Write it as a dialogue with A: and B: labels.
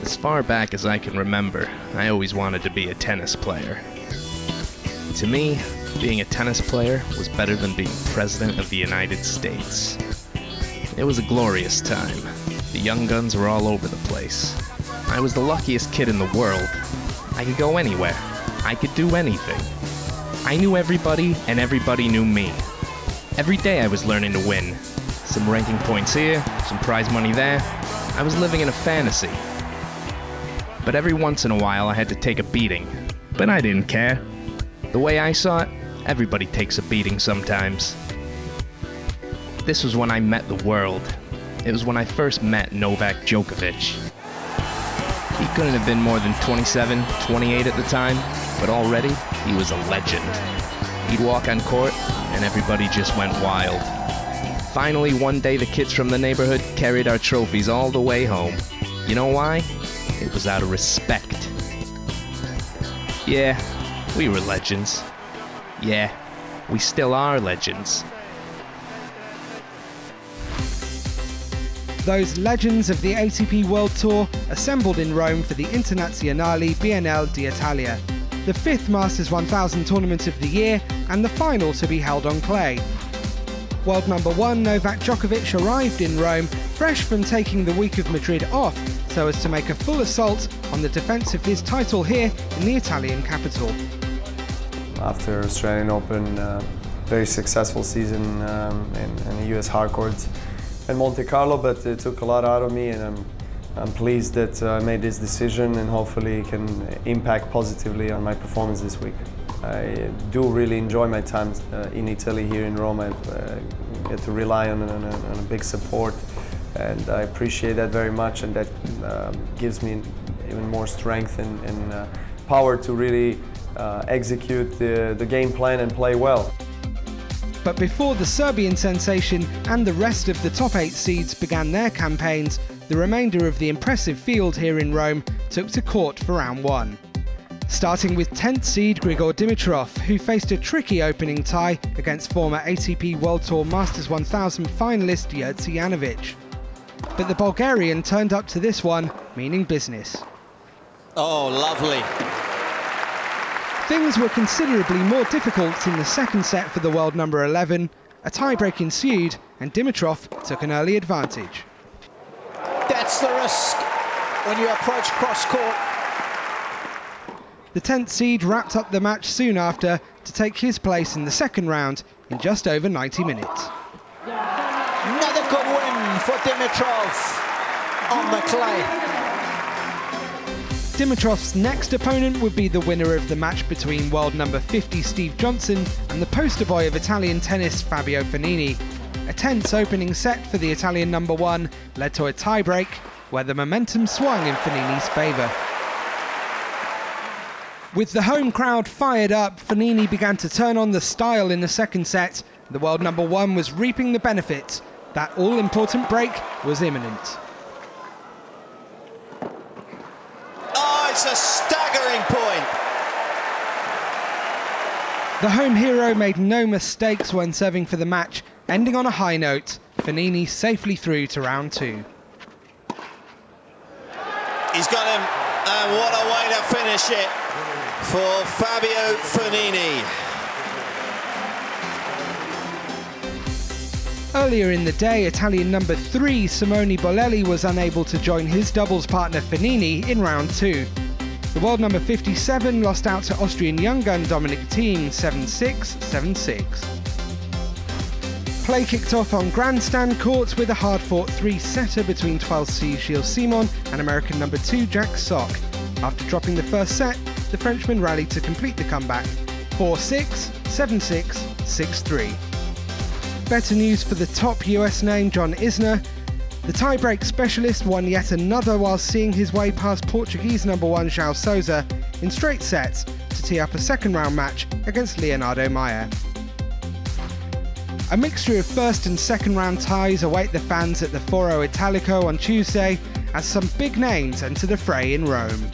A: As far back as I can remember, I always wanted to be a tennis player. To me, being a tennis player was better than being President of the United States. It was a glorious time. The young guns were all over the place. I was the luckiest kid in the world. I could go anywhere. I could do anything. I knew everybody, and everybody knew me. Every day I was learning to win. Some ranking points here, some prize money there. I was living in a fantasy. But every once in a while I had to take a beating. But I didn't care. The way I saw it, everybody takes a beating sometimes. This was when I met the world. It was when I first met Novak Djokovic. He couldn't have been more than 27, 28 at the time, but already he was a legend. He'd walk on court, and everybody just went wild. Finally, one day the kids from the neighborhood carried our trophies all the way home. You know why? It was out of respect. Yeah, we were legends. Yeah, we still are legends.
B: Those legends of the ATP World Tour assembled in Rome for the Internazionali BNL d'Italia, the 5th Masters 1000 tournament of the year and the final to be held on clay. World number 1 Novak Djokovic arrived in Rome fresh from taking the week of Madrid off so as to make a full assault on the defence of his title here in the Italian capital.
C: After Australian Open, very successful season in the US hardcourts and Monte Carlo, but it took a lot out of me, and I'm pleased that I made this decision and hopefully can impact positively on my performance this week. I do really enjoy my time in Italy, here in Rome. I get to rely on a big support, and I appreciate that very much, and that gives me even more strength and power to really execute the game plan and play well.
B: But before the Serbian sensation and the rest of the top 8 seeds began their campaigns, the remainder of the impressive field here in Rome took to court for round 1. Starting with 10th seed Grigor Dimitrov, who faced a tricky opening tie against former ATP World Tour Masters 1000 finalist Gilles Janowicz. But the Bulgarian turned up to this one, meaning business.
D: Oh, lovely.
B: Things were considerably more difficult in the second set for the world number 11. A tiebreak ensued, and Dimitrov took an early advantage.
D: That's the risk when you approach cross-court.
B: The 10th seed wrapped up the match soon after to take his place in the second round in just over 90 minutes.
D: Another good win for Dimitrov on the clay.
B: Dimitrov's next opponent would be the winner of the match between world number 50 Steve Johnson and the poster boy of Italian tennis Fabio Fognini. A tense opening set for the Italian number 1 led to a tiebreak where the momentum swung in Fognini's favour. With the home crowd fired up, Fognini began to turn on the style in the second set. The world number 1 was reaping the benefits. That all-important break was imminent.
D: It's a staggering point.
B: The home hero made no mistakes when serving for the match, ending on a high note. Fognini safely through to round 2.
D: He's got him, and what a way to finish it for Fabio Fognini.
B: Earlier in the day, Italian number 3 Simone Bolelli was unable to join his doubles partner Fognini in round 2. The world number 57 lost out to Austrian young gun Dominic Thiem 7-6, 7-6. Play kicked off on grandstand courts with a hard-fought 3-setter between 12th seed Gilles Simon and American number 2 Jack Sock. After dropping the first set, the Frenchman rallied to complete the comeback. 4-6, 7-6, 6-3. Better news for the top US name John Isner. The tie-break specialist won yet another while seeing his way past Portuguese number 1 João Sousa in straight sets to tee up a second-round match against Leonardo Maia. A mixture of first and second-round ties await the fans at the Foro Italico on Tuesday as some big names enter the fray in Rome.